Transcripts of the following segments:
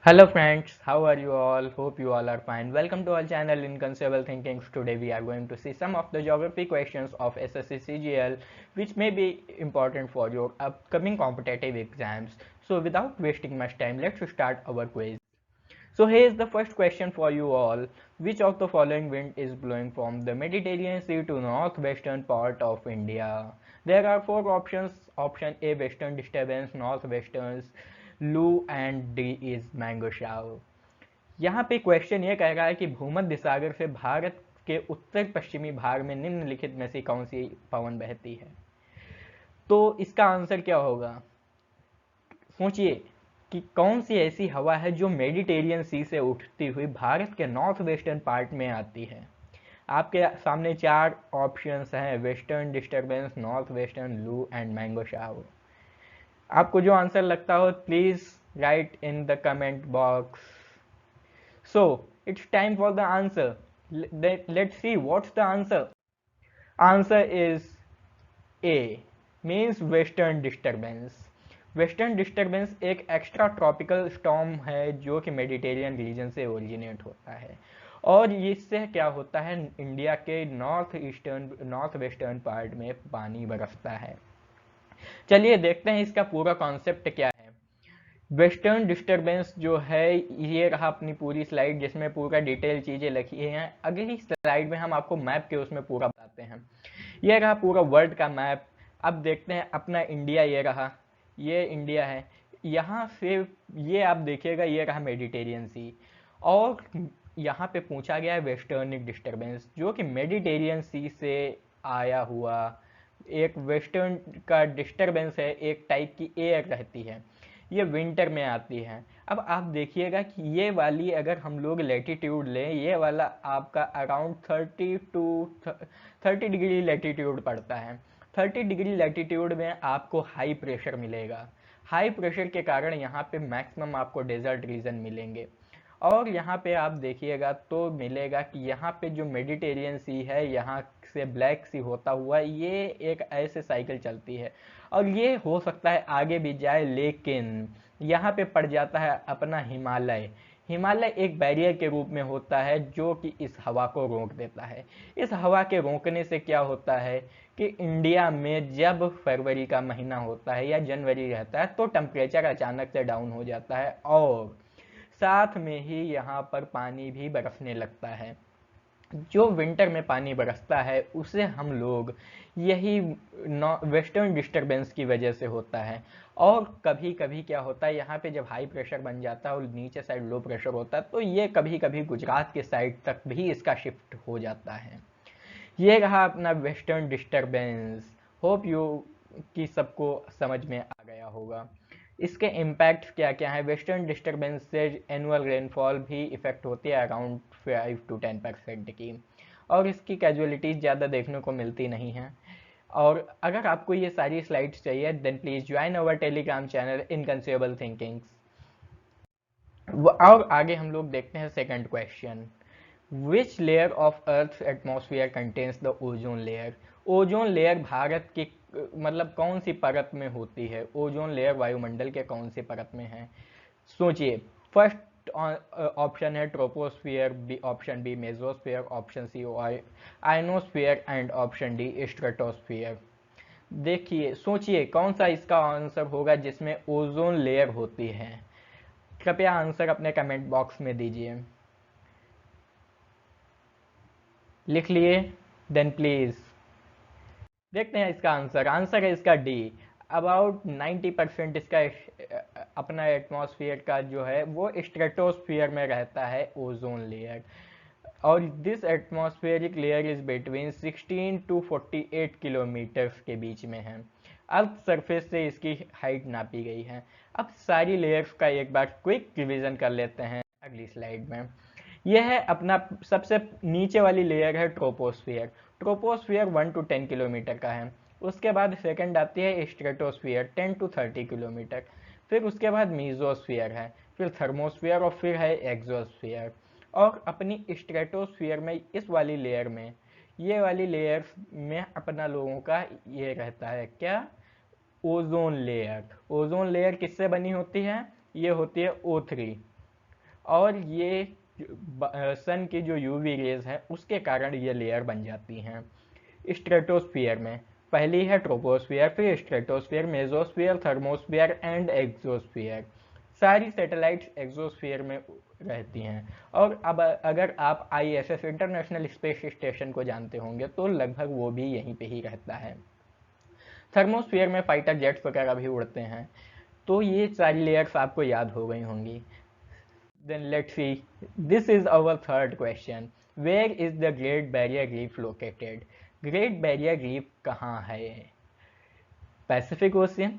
Hello friends, how are you all? Hope you all are fine. Welcome to our channel Inconceivable Thinkings. Today we are going to see some of the geography questions of SSC CGL which may be important for your upcoming competitive exams. So without wasting much time, let's start our quiz. So here is the first question for you all. Which of the following wind is blowing from the Mediterranean Sea to northwestern part of India? There are four options. Option A western disturbance, northwestern लू and D is mango Shaw. यहाँ पे question ये कह रहा है कि भूमध्य सागर से भारत के उत्तर पश्चिमी भाग में निम्नलिखित में से कौन सी पवन बहती है। तो इसका आंसर क्या होगा, सोचिए कि कौन सी ऐसी हवा है जो मेडिटेरियन सी से उठती हुई भारत के नॉर्थ वेस्टर्न पार्ट में आती है। आपके सामने चार ऑप्शंस हैं, वेस्टर्न डिस्टर्बेंस, नॉर्थ वेस्टर्न लू एंड मैंगो शाव। आपको जो आंसर लगता हो please write in the comment box. So it's time for the answer. Let's see what's the answer. Answer is a, means western disturbance. Western disturbance एक extra tropical storm है जो कि Mediterranean reason से originate होता है और इससे क्या होता है, इंडिया के नॉर्थ वेस्टर्न पार्ट में पानी बरसता है। चलिए देखते हैं इसका पूरा कॉन्सेप्ट क्या है। वेस्टर्न डिस्टरबेंस जो है, ये रहा अपनी पूरी स्लाइड जिसमें पूरा डिटेल चीजें लिखी हैं। अगली स्लाइड में हम आपको मैप के उसमें पूरा बताते हैं। ये रहा पूरा वर्ल्ड का मैप। अब देखते हैं अपना इंडिया, ये रहा, ये इंडिया है। यहाँ से ये आप देखिएगा, ये रहा मेडिटेरियन सी और यहाँ पे पूछा गया है वेस्टर्निक डिस्टरबेंस जो कि मेडिटेरियन सी से आया हुआ एक वेस्टर्न का डिस्टरबेंस है। एक टाइप की एयर रहती है, ये विंटर में आती है। अब आप देखिएगा कि ये वाली अगर हम लोग लेटीट्यूड लें, ये वाला आपका अराउंड 30 डिग्री लेटीट्यूड पड़ता है। 30 डिग्री लेटीट्यूड में आपको हाई प्रेशर मिलेगा। हाई प्रेशर के कारण यहाँ पे मैक्सिमम आपको डेजर्ट रीजन मिलेंगे और यहाँ पे आप देखिएगा तो मिलेगा कि यहाँ पे जो मेडिटेरियन सी है, यहाँ से ब्लैक सी होता हुआ ये एक ऐसे साइकिल चलती है और ये हो सकता है आगे भी जाए, लेकिन यहाँ पे पड़ जाता है अपना हिमालय। हिमालय एक बैरियर के रूप में होता है जो कि इस हवा को रोक देता है। इस हवा के रोकने से क्या होता है कि इंडिया में जब फरवरी का महीना होता है या जनवरी रहता है तो टेम्परेचर अचानक से डाउन हो जाता है और साथ में ही यहाँ पर पानी भी बरसने लगता है। जो विंटर में पानी बरसता है उसे हम लोग यही वेस्टर्न डिस्टरबेंस की वजह से होता है। और कभी कभी क्या होता है, यहाँ पे जब हाई प्रेशर बन जाता है और नीचे साइड लो प्रेशर होता है तो ये कभी कभी गुजरात के साइड तक भी इसका शिफ्ट हो जाता है। ये रहा अपना वेस्टर्न डिस्टरबेंस। होप यू कि सबको समझ में आ गया होगा। इसके इम्पैक्ट क्या क्या है, वेस्टर्न डिस्टरबेंस से एनुअल रेनफॉल भी इफेक्ट होती है अराउंड 5 to 10% की और इसकी कैजुअलिटीज ज़्यादा देखने को मिलती नहीं हैं। और अगर आपको ये सारी स्लाइड्स चाहिए then please join our Telegram channel Inconceivable Thinkings. और आगे हम लोग देखते हैं second question. Which layer of earth atmosphere contains the ozone layer. Ozone layer Bharat की मतलब कौन सी परत में होती है, ओजोन लेयर वायुमंडल के कौन सी परत में है। सोचिए, फर्स्ट ऑप्शन है troposphere, B option B mesosphere, option C ionosphere and option D stratosphere. देखिए सोचिए कौन सा इसका आंसर होगा जिसमें ओजोन लेयर होती है। कृपया आंसर अपने कमेंट बॉक्स में दीजिए। लिख लिए देन प्लीज देखते हैं इसका आंसर। आंसर है इसका डी। अबाउट 90% इसका अपना एटमॉस्फेयर का जो है वो स्ट्रेटोस्फियर में रहता है ओजोन लेयर और this atmospheric layer is between 16 to 48 kilometres के बीच में है। अर्थ सरफेस से इसकी हाइट नापी गई है। अब सारी लेयर्स का एक बार क्विक रिवीजन कर लेते हैं अगली स्लाइड में। यह है अपना सबसे नीचे वाली लेयर है ट्रोपोस्फियर। ट्रोपोस्फियर 1 to 10 किलोमीटर का है। उसके बाद सेकंड आती है स्ट्रेटोस्फियर 10 to 30 किलोमीटर। फिर उसके बाद मीजोस्फियर है, फिर थर्मोस्फियर और फिर है एक्सोस्फियर। और अपनी स्ट्रेटोस्फियर में इस वाली लेयर में, ये वाली लेयर में अपना लोगों का ये रहता है क्या, ओजोन लेयर। ओजोन लेयर किससे बनी होती है, ये होती है O3। और ये सन की जो यूवी रेज है उसके कारण ये लेयर बन जाती हैं। स्ट्रेटोस्फियर में पहली है ट्रोपोस्फियर, फिर stratosphere, mesosphere, thermosphere and exosphere. सारी सैटेलाइट्स एक्सोस्फियर में रहती हैं। और अब अगर आप आईएसएस इंटरनेशनल स्पेस स्टेशन को जानते होंगे तो लगभग वो भी यहीं पे ही रहता है। थर्मोस्फियर में फाइटर जेट्स वगैरह भी उड़ते हैं। तो ये सारी लेयर्स आपको याद हो गई होंगी। Then let's see. This is our third question. Where is the Great Barrier Reef located? Great Barrier Reef कहाँ है? Pacific Ocean,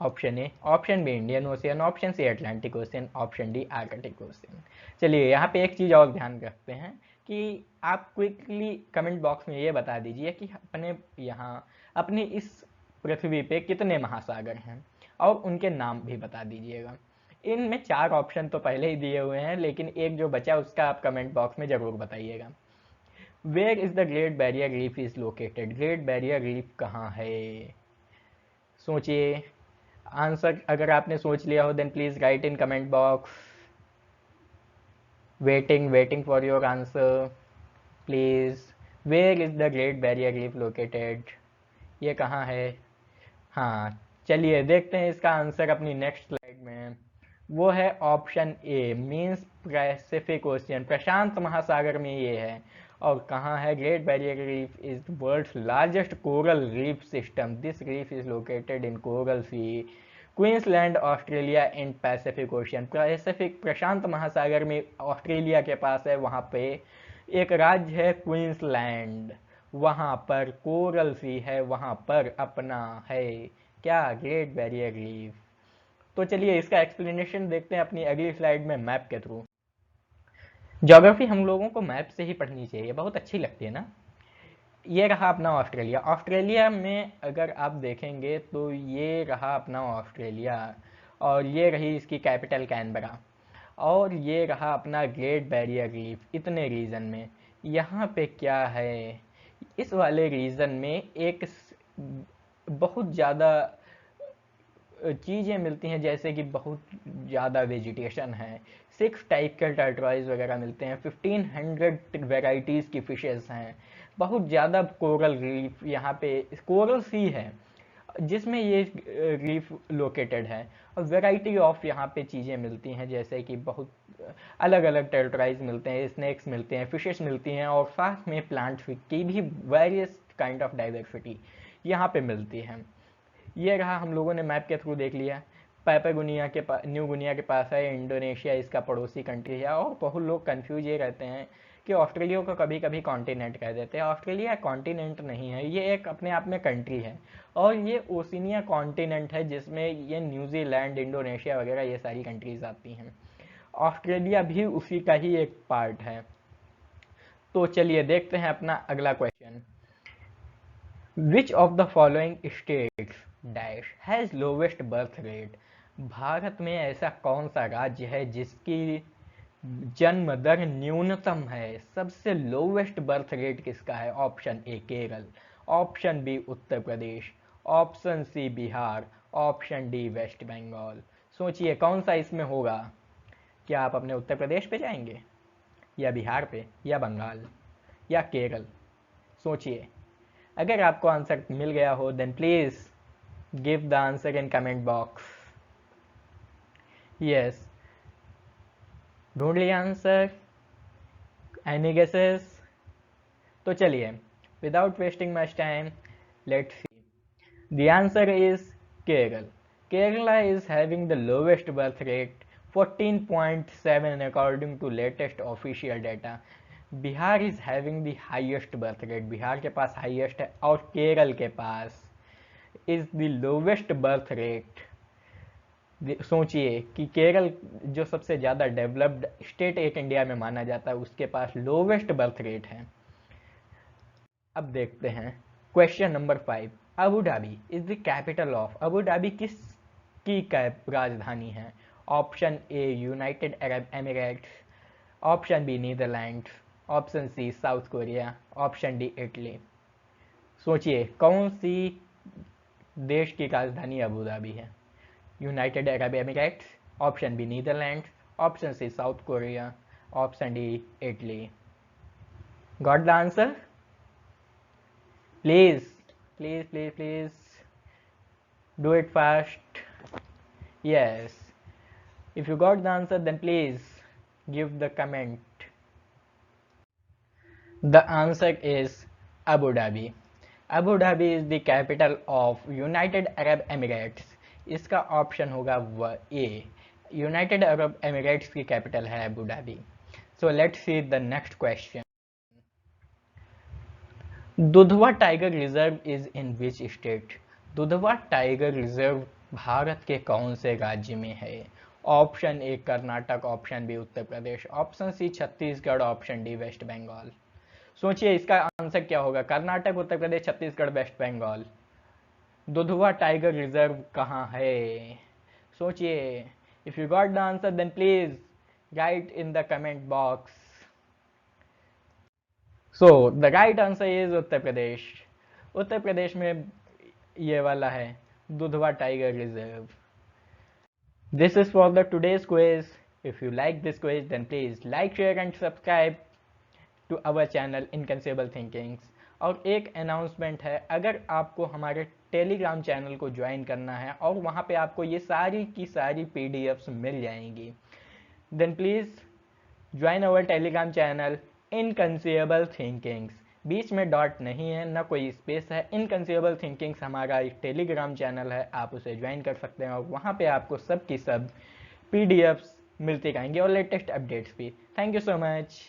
option A, option B Indian Ocean, option C Atlantic Ocean, option D Arctic Ocean. चलिए यहाँ पे एक चीज़ और ध्यान रखते हैं कि आप क्विकली कमेंट बॉक्स में ये बता दीजिए कि अपने यहाँ अपनी इस पृथ्वी पे कितने महासागर हैं और उनके नाम भी बता दीजिएगा। इनमें 4 ऑप्शन तो पहले ही दिए हुए हैं, लेकिन एक जो बचा उसका आप कमेंट बॉक्स में ज़रूर बताइएगा। Where is the Great Barrier Reef is located? Great Barrier Reef कहाँ है? सोचिए। आंसर अगर आपने सोच लिया हो then please write in comment box. Waiting for your answer please. Where is the Great Barrier Reef located? ये कहाँ है? हाँ, चलिए देखते हैं इसका आंसर अपनी नेक्स्ट स्लाइड में। वो है option a, means Pacific Ocean, प्रशांत महासागर में ये है। और कहाँ है? Great Barrier Reef is the world's largest coral reef system. This reef is located in Coral Sea, Queensland, Australia in Pacific Ocean. Pacific प्रशांत महासागर में ऑस्ट्रेलिया के पास है, वहाँ पे एक राज्य है क्वींसलैंड, वहाँ पर कोरल सी है, वहाँ पर अपना है क्या? Great Barrier reef. तो चलिए इसका एक्सप्लेनेशन देखते हैं अपनी अगली स्लाइड में मैप के थ्रू। ज्योग्राफी हम लोगों को मैप से ही पढ़नी चाहिए, बहुत अच्छी लगती है ना। ये रहा अपना ऑस्ट्रेलिया। ऑस्ट्रेलिया में अगर आप देखेंगे तो ये रहा अपना ऑस्ट्रेलिया, और ये रही इसकी कैपिटल कैनबरा, और ये रहा अपना ग्रेट बैरियर रीफ। इतने रीजन में यहाँ पे क्या है? इस वाले रीजन में एक बहुत ज़्यादा चीज़ें मिलती हैं, जैसे कि बहुत ज़्यादा वेजिटेशन है, 6 टाइप के टर्टवाइज वगैरह मिलते हैं, 1500 वेराइटीज़ की फिशेस हैं, बहुत ज़्यादा कोरल रीफ यहाँ पे कोरल सी है जिसमें ये रीफ लोकेटेड है। और वेराइटी ऑफ यहाँ पे चीज़ें मिलती हैं, जैसे कि बहुत अलग अलग टेरिटराइज मिलते हैं, स्नैक्स मिलते हैं, फिशेस मिलती हैं, और साथ में प्लांट्स की भी वेरियस काइंड ऑफ डाइवर्सिटी यहाँ पे मिलती है। ये रहा, हम लोगों ने मैप के थ्रू देख लिया। पैपागोनिया के पास, न्यू गुनिया के पास है, इंडोनेशिया इसका पड़ोसी कंट्री है। और बहुत लोग कंफ्यूज ये रहते हैं कि ऑस्ट्रेलिया को कभी कभी कॉन्टिनेंट कह देते हैं। ऑस्ट्रेलिया कॉन्टिनेंट नहीं है, ये एक अपने आप में कंट्री है, और ये ओशिनिया कॉन्टिनेंट है जिसमें ये न्यूजीलैंड, इंडोनेशिया वगैरह ये सारी कंट्रीज आती हैं। ऑस्ट्रेलिया भी उसी का ही एक पार्ट है। तो चलिए देखते हैं अपना अगला question. Which of the following states dash has lowest birth rate? Bharat में ऐसा कौन सा राज्य है जिसकी जन्म दर न्यूनतम है? सबसे लोवेस्ट बर्थ रेट किसका है? Option A Kerala, option B Uttar Pradesh, option C Bihar, option D West Bengal. सोचिए कौन सा इसमें होगा। क्या आप अपने उत्तर प्रदेश पे जाएंगे, या बिहार पे, या बंगाल, या केरल? सोचिए। अगर आपको आंसर मिल गया हो then please give the answer in comment box. Yes, ढूंढ लिया आंसर? Any guesses? तो चलिए without wasting much time let's see. The answer is Kerala. Kerala is having the lowest birth rate 14.7 according to latest official data. Bihar is having the highest birth rate, Bihar के पास highest है, और केरल के पास is the lowest birth rate. सोचिए कि केरल जो सबसे ज़्यादा डेवलप्ड स्टेट एक इंडिया में माना जाता है, उसके पास लोवेस्ट बर्थ रेट है। अब देखते हैं question number 5। Abu Dhabi is the capital of. Abu Dhabi किस की राजधानी है? Option A United Arab Emirates, option B Netherlands, option C South Korea, option D Italy. सोचिए कौन सी देश की राजधानी अबू धाबी है? United Arab Emirates, option B Netherlands, Option C, South Korea. Option D, Italy. Got the answer? Please, please, please, please do it fast. Yes. If you got the answer, then please give the comment. The answer is Abu Dhabi. Abu Dhabi is the capital of United Arab Emirates. इसका option होगा a. United Arab Emirates की capital है Abu Dhabi. So let's see the next question. Dudhwa tiger reserve is in which state? Dudhwa tiger reserve Bharat के कौन से राज्य में है? Option a Karnataka, option B Uttar Pradesh, option c Chhattisgarh, option D West Bengal. सोचिए इसका आंसर क्या होगा. कर्नाटक, उत्तर प्रदेश, छत्तीसगढ़, वेस्ट बंगाल. दुधवा टाइगर रिजर्व कहाँ है? सोचिए. If you got the answer then please write in the comment box. So the right answer is Uttar Pradesh. Uttar Pradesh में ये वाला है Dudhwa tiger reserve. This is for the today's quiz. If you like this quiz, then please like, share and subscribe to our channel Inconceivable Thinkings. और एक announcement है, अगर आपको हमारे टेलीग्राम चैनल को ज्वाइन करना है और वहाँ पे आपको ये सारी की सारी PDFs मिल जाएंगी, then please join our Telegram channel Inconceivable Thinkings. बीच में डॉट नहीं है, ना कोई स्पेस है. इनकंसीवेबल थिंकिंग्स हमारा एक टेलीग्राम चैनल है, आप उसे ज्वाइन कर सकते हैं और वहाँ पे आपको सब की सब PDFs मिलती रहेंगी और लेटेस्ट अपडेट्स भी. Thank you so much.